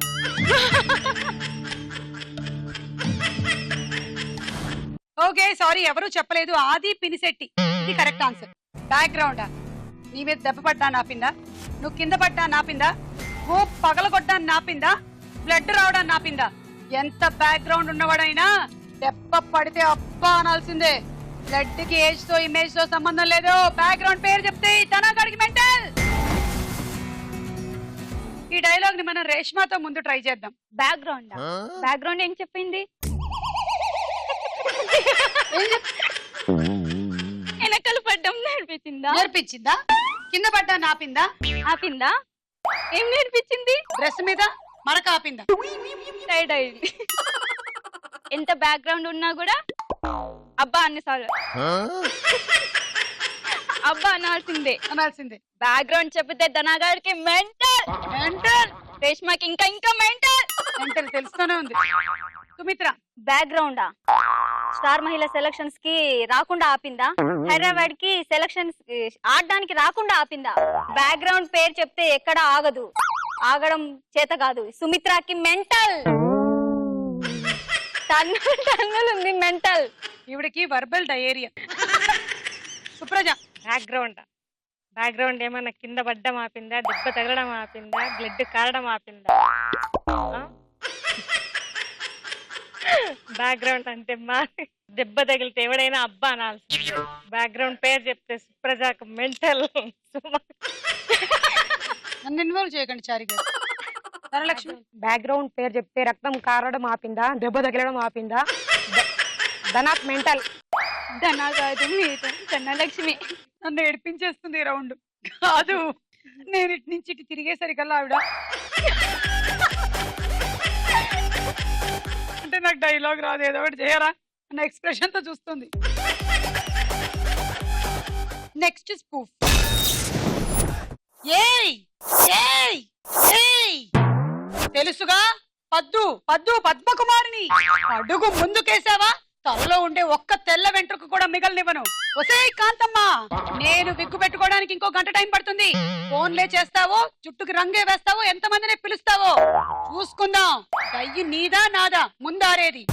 ఓకే సారీ, ఎవరు చెప్పలేదు. ఆది పినిశెట్టి. ఇది కరెక్ట్ ఆన్సర్. బ్యాక్గ్రౌండా నీ మీద దెబ్బ పడ్డా నాపిందా? నువ్వు కింద పడ్డా నాపిందా? ఓ పగలగొడ్డా నాపిందా? బ్లడ్ రావడా నాపిందా? ఎంత బ్యాక్గ్రౌండ్ ఉన్నవాడైనా దెబ్బ పడితే అబ్బా అనాల్సిందే. బ్లడ్ కి ఏజ్ తో ఇమేజ్ తో సంబంధం లేదు. బ్యాక్గ్రౌండ్ పేరు చెప్తే తనగాడికి మెంటల్. ఈ డైలాగ్ ని మనం రేష్మాతో ముందు ట్రై చేద్దాం. బ్యాక్గ్రౌండ్ బ్యాక్గ్రౌండ్ ఏం చెప్పింది? వెనకలు పడ్డం నేర్పించిందా? నేర్పించిందా? కింద పడ్డా నాపిందా? ఆపిందా? ఏం నేర్పించింది? డ్రెస్ మీద మరక ఆపిందా? టైడ్ అయింది. ఎంత బ్యాక్గ్రౌండ్ ఉన్నా కూడా అబ్బా అన్నిసార్లు అబ్బా అనాల్సిందే. అనాల్సిందే. బ్యాక్గ్రౌండ్ చెప్తే ధనాగాడికి మెంటల్, మెంటల్. రేష్మాకి ఇంకా ఇంకా మెంటల్. మెంటల్ తెలుస్తూనే ఉంది. సుమిత్ర. బ్యాక్గ్రౌండా స్టార్ మహిళ సెలక్షన్స్ కి రాకుండా ఆపిందా? హైదరాబాద్ కి సెలక్షన్స్ ఆడడానికి రాకుండా ఆపిందా? బ్యాక్గ్రౌండ్ పేరు చెప్తే ఎక్కడ ఆగదు, ఆగడం చేత కాదు. సుమిత్రకి మెంటల్, టన్నులు ఉంది మెంటల్. ఈవిడికి వర్బల్ డయేరియా. సుప్రజ. బ్యాక్గ్రౌండ్ ఏమన్నా కింద పడ్డం ఆపిందా? దెబ్బ తగలడం ఆపిందా? బ్లడ్ కారడం ఆపిందా? బ్యాక్గ్రౌండ్ అంటే మా దెబ్బ తగిలితే ఎవడైనా అబ్బా అనాల్సిందే. బ్యాక్గ్రౌండ్ పేరు చెప్తే సుప్రజాకు మెంటల్. నన్ను ఇన్వాల్వ్ చేయకండి చారి గారు. ధనలక్ష్మి. బ్యాక్గ్రౌండ్ పేరు చెప్తే రక్తం కారడం ఆపిందా? దెబ్బ తగిలడం ఆపిందా? ధనాక్ మెంటల్. ధనా కాదు మీరు ధనలక్ష్మి. నన్ను ఏడిపించేస్తుంది ఈ రౌండ్. కాదు, నేను ఇటు నుంచి ఇటు తిరిగేసరికల్లా ఆవిడ అంటే నాకు డైలాగ్ రాదు, ఏదో ఒకటి చేయరా అన్న ఎక్స్ప్రెషన్ తో చూస్తుంది. Next spoof. ఏయ్ ఏయ్ ఏయ్ తెలుసుగా, పద్దు పద్దు పద్మకుమారిని. అడుగు ముందుకేసావా తలలో ఉండే ఒక్క తెల్ల వెంట్రుక కూడా మిగలనివ్వను. ఒసేయ్ కాంతమ్మ, నేను విగ్గు పెట్టుకోవడానికి ఇంకో గంట టైం పడుతుంది. ఫోన్లే చేస్తావో, జుట్టుకి రంగే వేస్తావో, ఎంతమందిని పిలుస్తావో చూసుకుందాం. దయ్యి నీదా నాదా ముందారేది?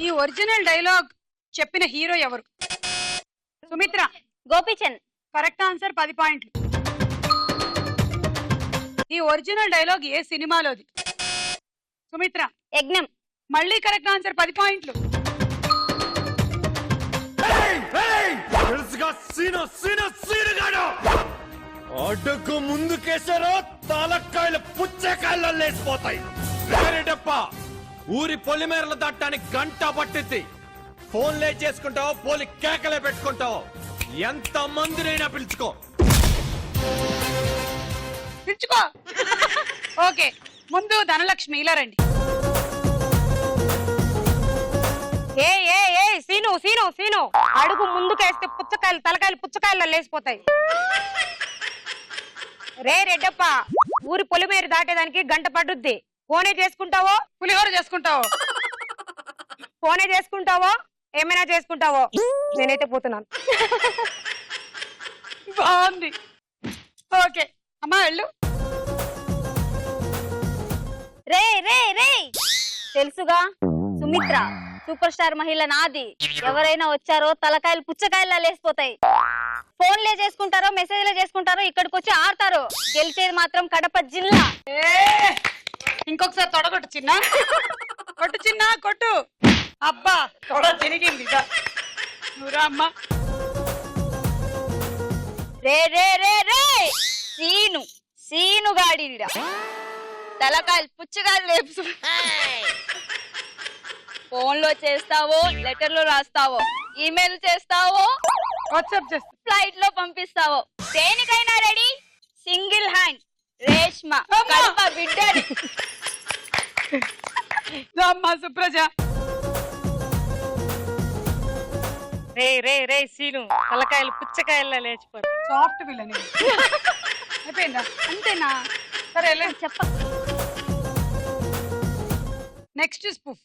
ఈ ఒరిజినల్ డైలాగ్ చెప్పిన హీరో ఎవరు? సుమిత్ర. గోపీచంద్. కరెక్ట్ ఆన్సర్, 10 పాయింట్లు. ఈ ఒరిజినల్ డైలాగ్ ఏ సినిమాలోది? సుమిత్ర యజ్ఞం. మళ్ళీ కరెక్ట్ ఆన్సర్, 10 పాయింట్లు. తెలుసుగా సీను సీను సీనుగాడు అడ్డకు ముందుకేసారో తలకాయలు పుచ్చకాయలు లేసిపోతాయి. వేరేటప్ప ఊరి పొలిమేరలు దాటానికి గంట పట్టిద్ది. ఫోన్లే చేసుకుంటావో పోలి కేకలే పెట్టుకుంటావో ఎంత మందినైనా పిలుచుకో. పిలుచుకో. ఓకే, ముందు ధనలక్ష్మి ఇలా రండి. ఏ ఏ ఏ సీను సీను సీను అడుగు ముందుకేస్తే పుచ్చకాయలు తలకాయలు పుచ్చకాయలు లేసిపోతాయి. రే రెడ్డప్ప, ఊరి పొలిమేరు దాటేదానికి గంట పడుద్ది. ఫోనే చేసుకుంటావో పులిహోర చేసుకుంటావు. ఫోనే చేసుకుంటావో ఏమైనా చేసుకుంటావో. నేనైతే పోతున్నాను. బాగుంది. ఓకే అమ్మా వెళ్ళు. రే రే రే తెలుసుగా సుమిత్ర, సూపర్ స్టార్ మహిళ నాది. ఎవరైనా వచ్చారో తలకాయలు పుచ్చకాయలా లేసిపోతాయి. ఫోన్లే చేసుకుంటారో మెసేజ్లే చేసుకుంటారో ఇక్కడికి వచ్చి ఆడతారు. గెలిచేది మాత్రం కడప జిల్లా. ఇంకొకసారి తొడగొట్టు చిన్న. కొట్టు చిన్న కొట్టు. అబ్బా తొడ తిరిగింది. నువ్వురా అమ్మా. రే రే రే రే సీను సీనుగాడి తలకాయలు పుచ్చకాయలు లేపు. ఫోన్ లో చేస్తావో, లెటర్లు రాస్తావో, ఈమెయిల్ చేస్తావో, వాట్సాప్ చేస్తా. ఫ్లైట్ లో పంపిస్తావో, దేనికైనా ready. Single hand Reshma Kadapa బిడ్డని. అమ్మా సుప్రజ. రే రే రే సీను, తలకాయలు పుచ్చకాయల్లో లేచిపోతాయి. సాఫ్ట్ విలని అయిపోయిందా? అంతేనా? సరే వెళ్ళండి. చెప్ప. Next spoof.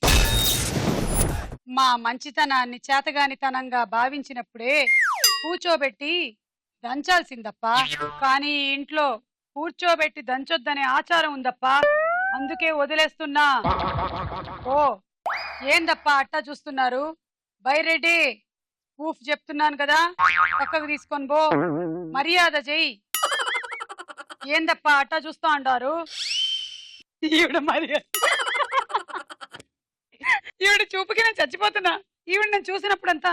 మా మంచితనాన్ని చేతగానితనంగా భావించినప్పుడే కూర్చోబెట్టి దంచాల్సిందప్ప. కానీ ఈ ఇంట్లో కూర్చోబెట్టి దంచొద్దనే ఆచారం ఉందప్ప. అందుకే వదిలేస్తున్నా. ఓ ఏందప్ప అట్టా చూస్తున్నారు? బైరెడ్డి స్పూఫ్ చెప్తున్నాను కదా, పక్కకు తీసుకొని పో. మర్యాద చెయ్యి. ఏందప్ప అట్టా చూస్తా అంటారు? ఈవిడ మర్యాద. ఈవిడ చూపుకి నేను చచ్చిపోతున్నా. ఈవిడ నేను చూసినప్పుడంతా.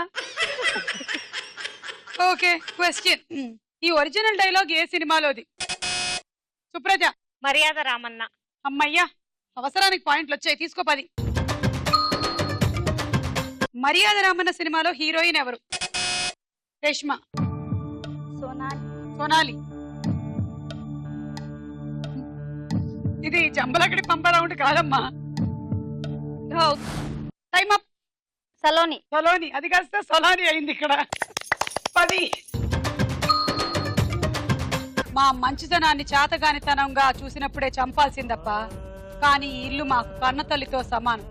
Okay question. ఈ ఒరిజినల్ డైలాగ్ ఏ సినిమాలోది? సుప్రజ. మర్యాద రామన్న. అమ్మయ్యా, అవసరానికి పాయింట్లు వచ్చాయి, తీసుకో 10. మర్యాద రామన్న సినిమాలో హీరోయిన్ ఎవరు? రేష్మ. సోనాలి. ఇది జంబలకడి పంప రౌండ్ కాదమ్మా. Time up. సలోని. సలోని. అది కాస్త సొలాని అయింది ఇక్కడ. 10. మా మంచితనాన్ని చేతగానితనంగా చూసినప్పుడే చంపాల్సిందప్ప. కానీ ఈ ఇల్లు మాకు కన్నతల్లితో సమానం.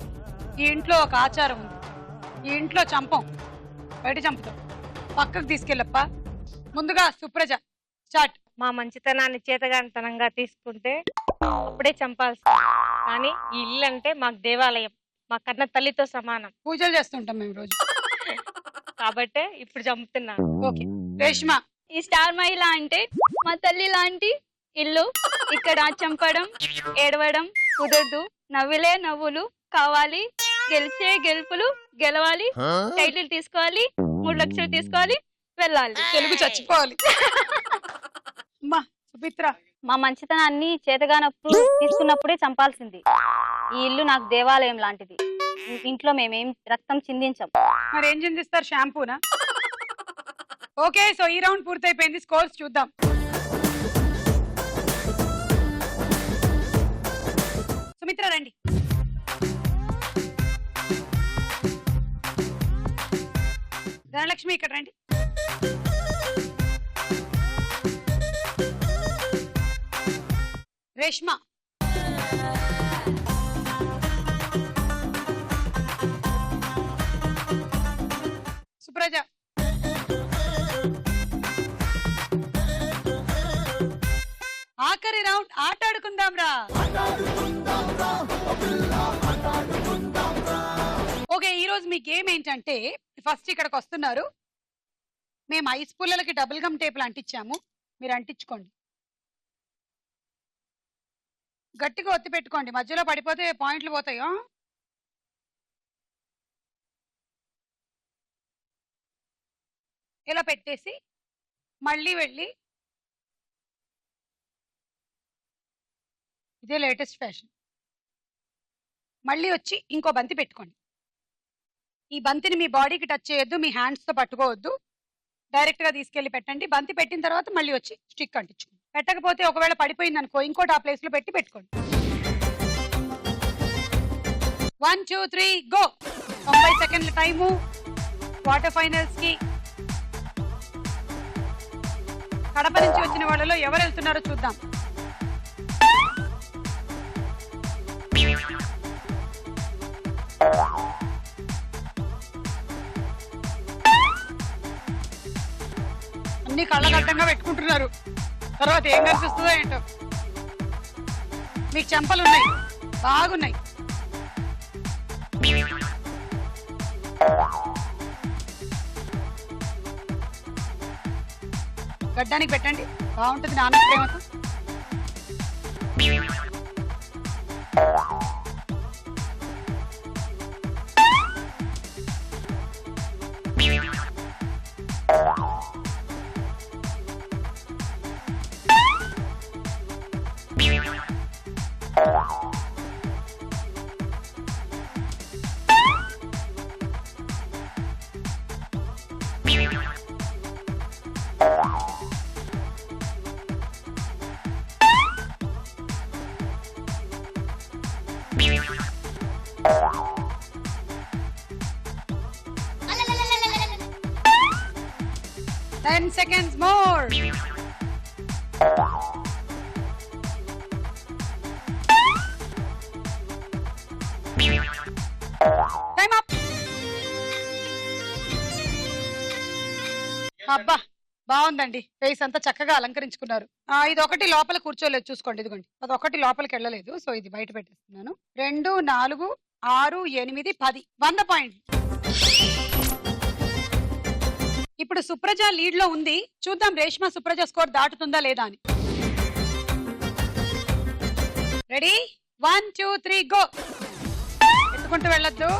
ఈ ఇంట్లో ఒక ఆచారం ఉంది. ఈ ఇంట్లో చంపం, బయట చంపుతాం. పక్కకు తీసుకెళ్ళప్ప. ముందుగా సుప్రజ స్టార్ట్. మా మంచితనాన్ని చేతగానితనంగా తీసుకుంటే అప్పుడే చంపాల్సి. కానీ ఈ ఇల్లు అంటే మాకు దేవాలయం, మా కన్న తల్లితో సమానం. పూజలు చేస్తుంటాం మేము రోజు. కాబట్టే ఇప్పుడు చంపుతున్నాను. ఓకే రేష్మ. ఈ స్టార్ మహిళ అంటే మా తల్లి లాంటి ఇల్లు. ఇక్కడ చంపడం, ఏడవడం కుదరదు. నవ్వులే నవ్వులు కావాలి. గెలిచే గెలుపులు గెలవాలి. టైటిల్ తీసుకోవాలి, 3 లక్షలు తీసుకోవాలి, వెళ్ళాలి. తెలుగు చచ్చిపోవాలి. అమ్మా సుమిత్ర. మా మంచితనాన్ని చేతగానప్పుడు తీసుకున్నప్పుడే చంపాల్సింది. ఈ ఇల్లు నాకు దేవాలయం లాంటిది. ఇంట్లో మేమేం రక్తం చిందించాం. మరి ఏం చిందిస్తారు? షాంపూనా? ఓకే, సో ఈ రౌండ్ పూర్తయిపోయింది. స్కోర్స్ చూద్దాం. సుమిత్ర రండి. ధనలక్ష్మి ఇక్కడ రండి. రేష్మ. సుప్రజ. ఆఖరి రౌండ్ ఆటాడుకుందాం రా. ఓకే, ఈ రోజు మీ గేమ్ ఏంటంటే ఫస్ట్ ఇక్కడికి వస్తున్నారు. మేము ఐస్ పుల్లలకి డబుల్ గమ్ టేపులు అంటించాము, మీరు అంటించుకోండి. గట్టిగా ఒత్తి పెట్టుకోండి, మధ్యలో పడిపోతే పాయింట్లు పోతాయో. ఇలా పెట్టేసి మళ్ళీ వెళ్ళి, ఇదే లేటెస్ట్ ఫ్యాషన్, మళ్ళీ వచ్చి ఇంకో బంతి పెట్టుకోండి. ఈ బంతిని మీ బాడీకి టచ్ చేయొద్దు, మీ హ్యాండ్స్తో పట్టుకోవద్దు, డైరెక్ట్గా తీసుకెళ్ళి పెట్టండి. బంతి పెట్టిన తర్వాత మళ్ళీ వచ్చి స్టిక్ అంటించుకోండి. పెట్టకపోతే ఒకవేళ పడిపోయింది అనుకో, ఇంకోటి ఆ ప్లేస్లో పెట్టి పెట్టుకోండి. 1 2 3 గో. 90 సెకండ్ల టైము. క్వార్టర్ ఫైనల్స్కి కడప నుంచి వచ్చిన వాళ్ళలో ఎవరు వెళ్తున్నారో చూద్దాం. అన్ని కళ్ళగడ్డంగా పెట్టుకుంటున్నారు, తర్వాత ఏం కనిపిస్తుందో ఏంటో. మీకు చెంపలున్నాయి, బాగున్నాయి. గడ్డానికి పెట్టండి, బాగుంటుంది నాన్న ప్రేమతో. Ten seconds more. Time up. అబ్బా బాగుందండి, ఫేస్ అంతా చక్కగా అలంకరించుకున్నారు. ఇది ఒకటి లోపల కూర్చోలేదు చూసుకోండి, ఇదిగోండి అదొకటి లోపలికి వెళ్ళలేదు, సో ఇది బయట పెట్టేస్తున్నాను. 2 4 6 8 10 100 పాయింట్లు. ఇప్పుడు సుప్రజ లీడ్ లో ఉంది, చూద్దాం రేష్మా సుప్రజ స్కోర్ దాటుతుందా లేదా అని. Ready 1 2 3 go. ఎత్తుకుంటూ వెళ్ళొద్దు.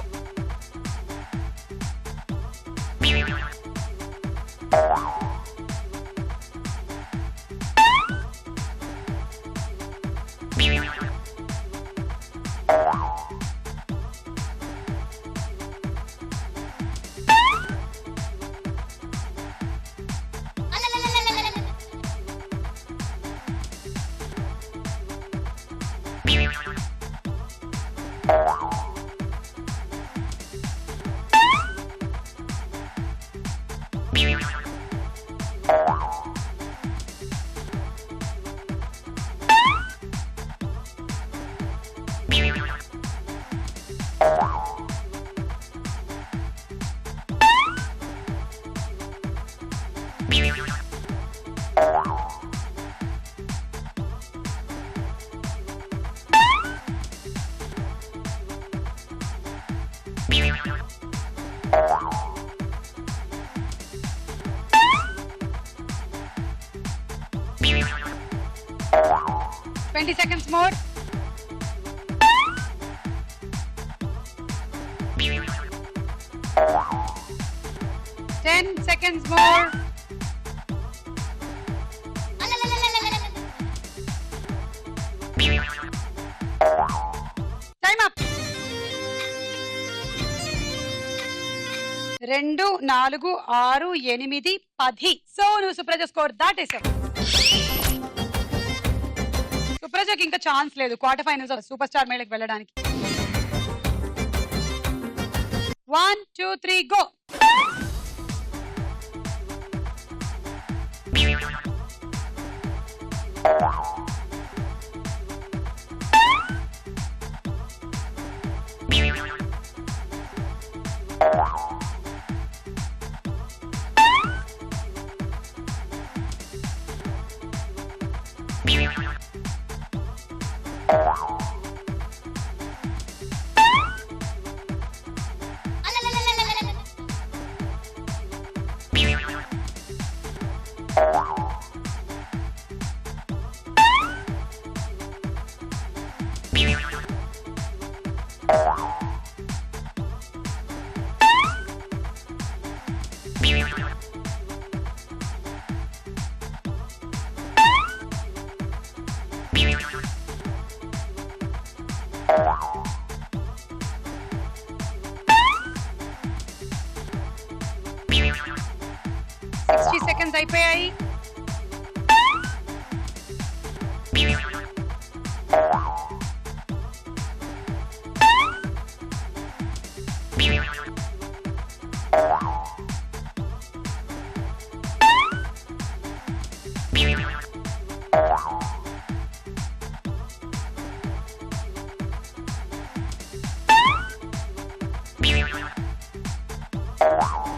Twenty seconds more. Ten seconds more. Time up. 2 4 6 8 10. So నువ్వు సుప్రజ స్కోర్ దాటేశావు. సుప్రజకి ఇంకా ఛాన్స్ లేదు క్వార్టర్ ఫైనల్స్ సూపర్ స్టార్ మేళకి వెళ్ళడానికి. 1 2 3 గో. సెకండ్స్ అయిపోయాయి.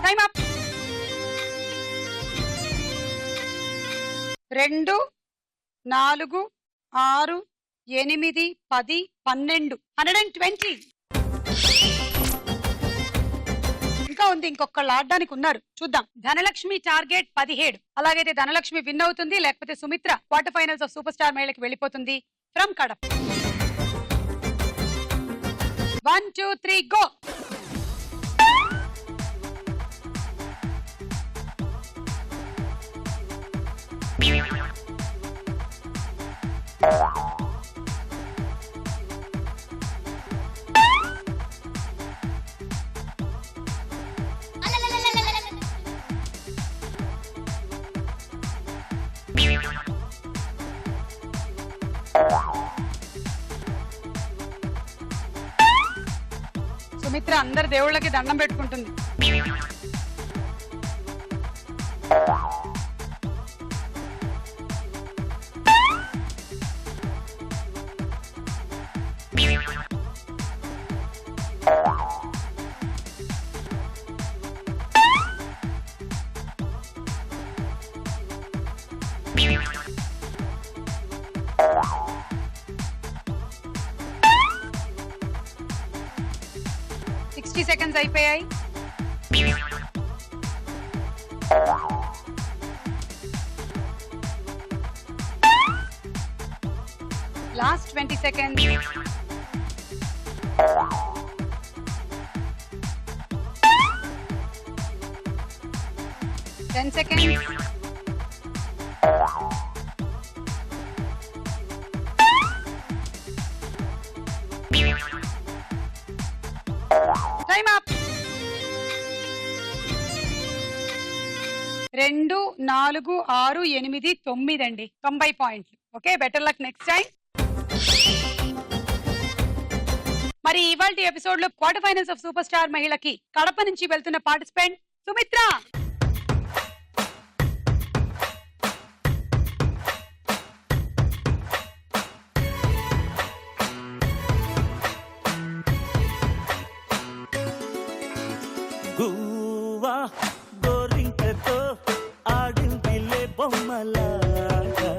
Time up. 2 4 6 8 10 12 120. ఇంకా ఉంది, ఇంకొకళ్ళు ఆడడానికి ఉన్నారు, చూద్దాం. ధనలక్ష్మి టార్గెట్ 17. అలాగైతే ధనలక్ష్మి విన్ అవుతుంది, లేకపోతే Sumitra quarter finals of super star మహిళకి వెళ్ళిపోతుంది. ఫ్రమ్ కడప. 1 2 3 గో. సుమిత్ర అందరు దేవుళ్ళకి దండం పెట్టుకుంటుంది. సెకండ్స్ అయిపోయాయి. Last 20 seconds. Ten seconds. Time up. 2 4 6 8 9 అండి, 90 పాయింట్లు. Okay, better luck next time. మరి ఇవాల్టి ఎపిసోడ్ లో quarter finals of super star మహిళకి కడప నుంచి వెళ్తున్న పార్టిసిపెంట్ సుమిత్ర. గువ్వా గోరింకతో ఆడిందిలే బొమ్మలాగా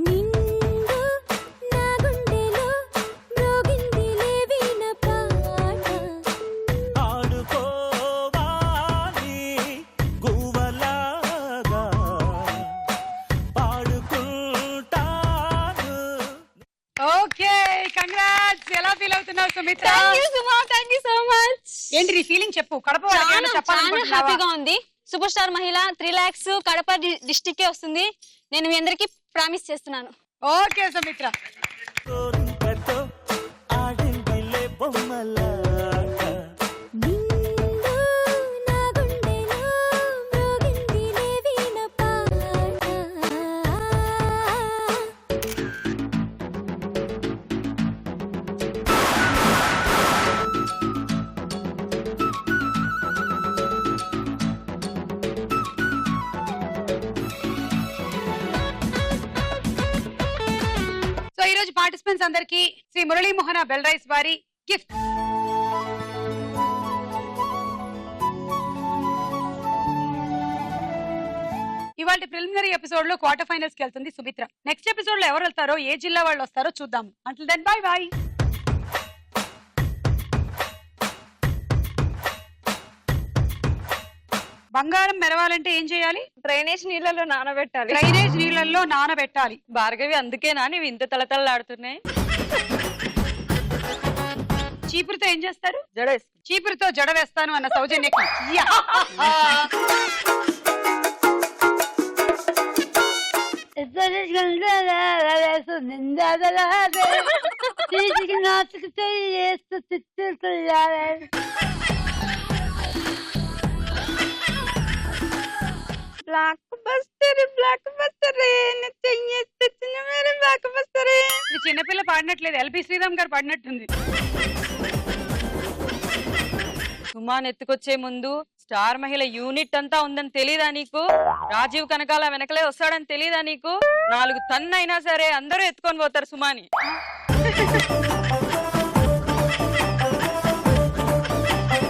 నిండు నా గుండెలో మ్రోగిందిలే వీణ పాట ఆడుకోవాలి గువ్వలాగా పాడుకుంటాను. Okay, congrats. ఎలా ఫీల్ అవుతున్నావు Sumitra? Thank you so much. ఏంటి నీ ఫీలింగ్ చెప్పు. కడప వాళ్ళకి ఏమైనా చెప్పాలనుకుంటున్నావా? హ్యాపీగా ఉంది. సూపర్ స్టార్ మహిళ 3 lakhs కడప డిస్ట్రిక్ట్ వస్తుంది. నేను మీ అందరికి ప్రామిస్ చేస్తున్నాను. ఓకే సుమిత్ర. గోరింకతో ఆడిందిలే బొమ్మలాగా నిండు నా గుండెలో మ్రోగిందిలే వీణ పాట సో ఈ రోజు పార్టిసిపెంట్స్ అందరికి శ్రీ మురళీమోహన బెల్ రైస్ వారి గిఫ్ట్. ఇవాళ ప్రిలిమినరీ ఎపిసోడ్ లో క్వార్టర్ ఫైనల్స్ కి వెళ్తుంది సుమిత్ర. నెక్స్ట్ ఎపిసోడ్ లో ఎవరు వెళ్తారో, ఏ జిల్లా వాళ్ళు వస్తారో చూద్దాం. Until then bye bye. బంగారం మెరవాలంటే ఏం చేయాలి? డ్రైనేజ్ నీళ్ళలో నానబెట్టాలి. డ్రైనేజ్ నీళ్ళల్లో నానబెట్టాలి. భార్గవి, అందుకేనా నీవు ఇంత తలతలలాడుతున్నాయి? చీపురుతో ఏం చేస్తారు? జడేసి చీపురుతో జడ వేస్తాను అన్న సౌజన్యకి యా! బ్లాక్ బస్ मेरे ब्लॉकबस्टर नचैये सच मेरे ब्लॉकबस्टर ఇది చిన్నపిల్ల పాడినట్లేదు ఎల్బి శ్రీరామ్ గారు పాడినట్టుంది సుమాన్ ఎత్తుకొచ్చే ముందు స్టార్ మహిళ యూనిట్ అంతా ఉందని తెలీదా నీకు రాజీవ్ కనకాల వెనకలే వస్తాడని తెలీదా నీకు 4 టన్నులు అయినా సరే అందరూ ఎత్తుకొని పోతారు సుమాని